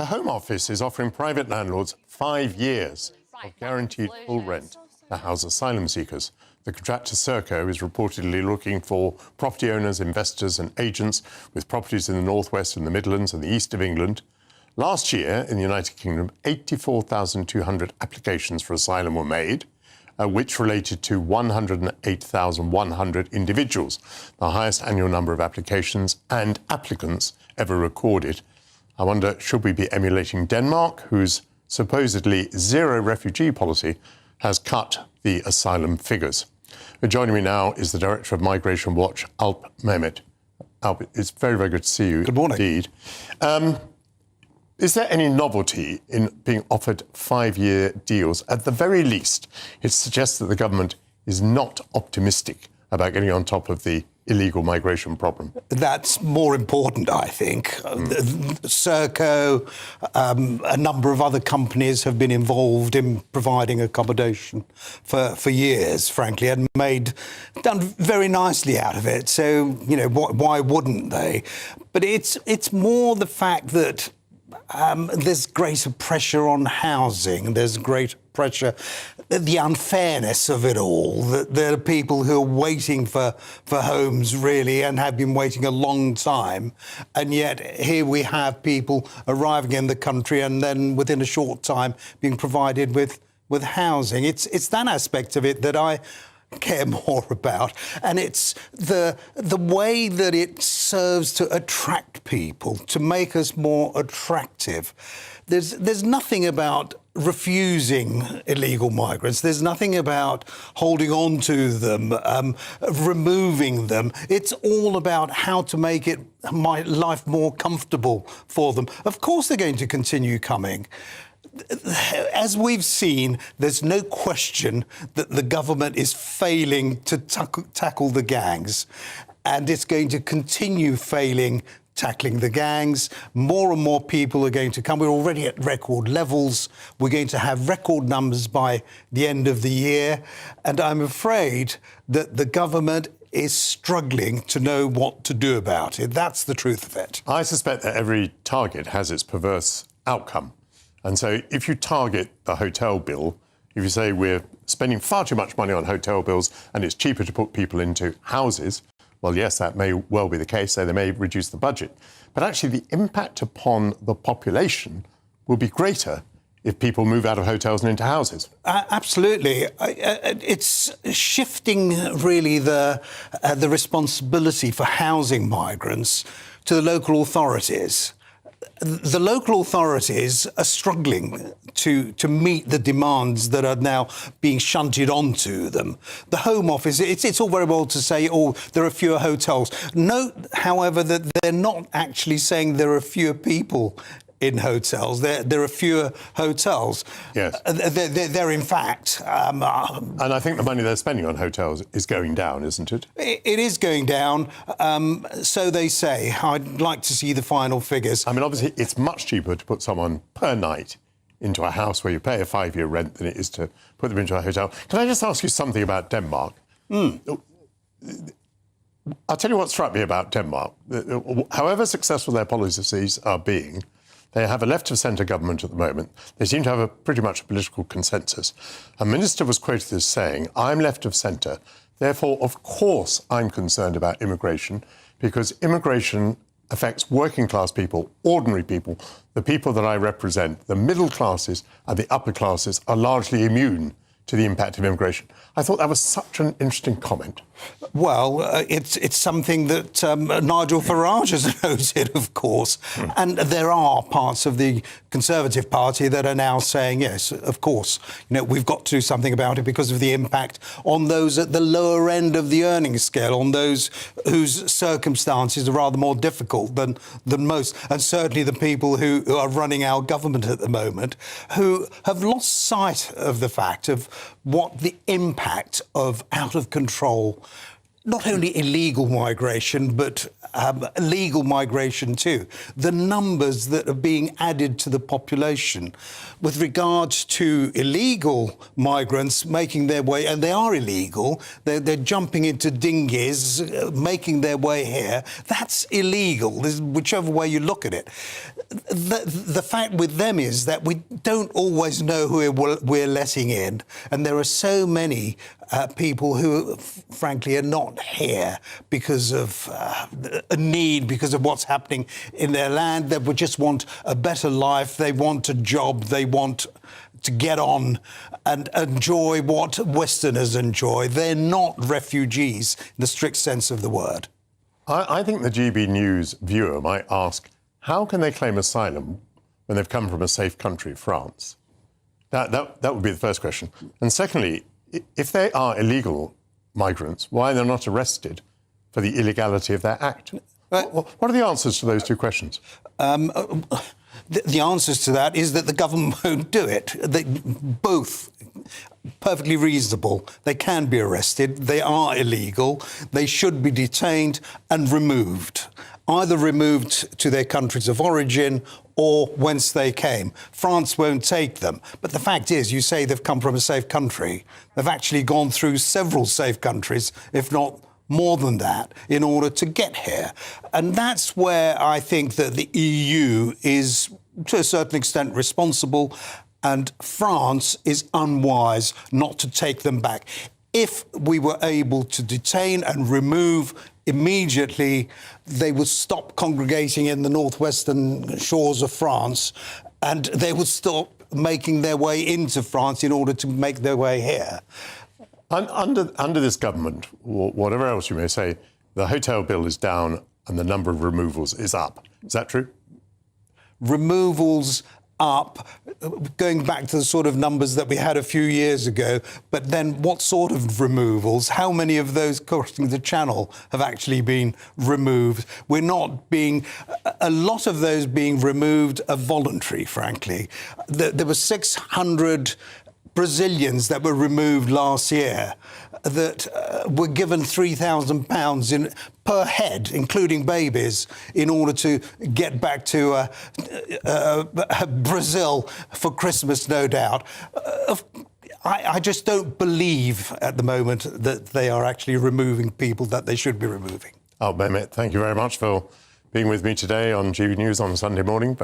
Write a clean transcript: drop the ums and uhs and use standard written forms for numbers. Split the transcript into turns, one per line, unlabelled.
The Home Office is offering private landlords 5 years of guaranteed full rent to house asylum seekers. The contractor Serco is reportedly looking for property owners, investors and agents with properties in the northwest and the Midlands and the east of England. Last year, in the United Kingdom, 84,200 applications for asylum were made, which related to 108,100 individuals, the highest annual number of applications and applicants ever recorded. I wonder, should we be emulating Denmark, whose supposedly zero refugee policy has cut the asylum figures? Joining me now is the Director of Migration Watch, Alp Mehmet. Alp, it's very, very good to see you.
Good morning.
Indeed. Is there any novelty in being offered 5-year deals? At the very least, it suggests that the government is not optimistic about getting on top of the illegal migration problem.
That's more important, I think. Serco, a number of other companies have been involved in providing accommodation for years, frankly, and done very nicely out of it. So, you know, why wouldn't they? But it's more the fact that there's greater pressure on housing, there's greater pressure, the unfairness of it all, that there are people who are waiting for homes, really, and have been waiting a long time. And yet here we have people arriving in the country and then within a short time being provided with housing. It's that aspect of it that I care more about, and it's the way that it serves to attract people, to make us more attractive. There's nothing about refusing illegal migrants. There's nothing about holding on to them, removing them. It's all about how to make my life more comfortable for them. Of course they're going to continue coming. As we've seen, there's no question that the government is failing to tackle the gangs, and it's going to continue failing tackling the gangs. More and more people are going to come. We're already at record levels. We're going to have record numbers by the end of the year, and I'm afraid that the government is struggling to know what to do about it. That's the truth of it.
I suspect that every target has its perverse outcome. And so if you target the hotel bill, if you say we're spending far too much money on hotel bills and it's cheaper to put people into houses, well, yes, that may well be the case, so they may reduce the budget. But actually the impact upon the population will be greater if people move out of hotels and into houses. Absolutely.
It's shifting really the responsibility for housing migrants to the local authorities. The local authorities are struggling to meet the demands that are now being shunted onto them. The Home Office, it's all very well to say, oh, there are fewer hotels. Note, however, that they're not actually saying there are fewer people in hotels. There are fewer hotels.
Yes.
They're in fact...
and I think the money they're spending on hotels is going down, isn't it?
It is going down, so they say. I'd like to see the final figures.
I mean, obviously, it's much cheaper to put someone per night into a house where you pay a 5-year rent than it is to put them into a hotel. Can I just ask you something about Denmark? I'll tell you what struck me about Denmark. However successful their policies are being, they have a left-of-centre government at the moment. They seem to have pretty much a political consensus. A minister was quoted as saying, I'm left-of-centre, therefore, of course, I'm concerned about immigration, because immigration affects working-class people, ordinary people, the people that I represent. The middle classes and the upper classes are largely immune to the impact of immigration. I thought that was such an interesting comment.
Well, it's something that Nigel Farage has noted, of course. And there are parts of the Conservative Party that are now saying, yes, of course, you know, we've got to do something about it because of the impact on those at the lower end of the earnings scale, on those whose circumstances are rather more difficult than most, and certainly the people who are running our government at the moment, who have lost sight of the fact of what the impact of out-of-control not only illegal migration, but legal migration too. The numbers that are being added to the population with regards to illegal migrants making their way, and they are illegal, they're jumping into dinghies, making their way here. That's illegal, whichever way you look at it. The fact with them is that we don't always know who we're letting in, and there are so many people who, frankly, are not here because of a need, because of what's happening in their land. They would just want a better life. They want a job. They want to get on and enjoy what Westerners enjoy. They're not refugees in the strict sense of the word.
I think the GB News viewer might ask, how can they claim asylum when they've come from a safe country, France? That would be the first question. And secondly, if they are illegal migrants, why are they not arrested for the illegality of their act? What are the answers to those two questions?
The answers to that is that the government won't do it. They both perfectly reasonable. They can be arrested. They are illegal. They should be detained and removed, either removed to their countries of origin or whence they came. France won't take them. But the fact is, you say they've come from a safe country. They've actually gone through several safe countries, if not more than that, in order to get here. And that's where I think that the EU is, to a certain extent, responsible, and France is unwise not to take them back. If we were able to detain and remove immediately, they would stop congregating in the northwestern shores of France, and they would stop making their way into France in order to make their way here.
Under this government, whatever else you may say, the hotel bill is down and the number of removals is up. Is that true?
Removals up, going back to the sort of numbers that we had a few years ago. But then what sort of removals? How many of those crossing the Channel have actually been removed? We're not being... A lot of those being removed are voluntary, frankly. There were 600 Brazilians that were removed last year that were given £3,000 per head, including babies, in order to get back to Brazil for Christmas, no doubt. I just don't believe at the moment that they are actually removing people that they should be removing.
Alp Mehmet, thank you very much for being with me today on GB News on Sunday morning.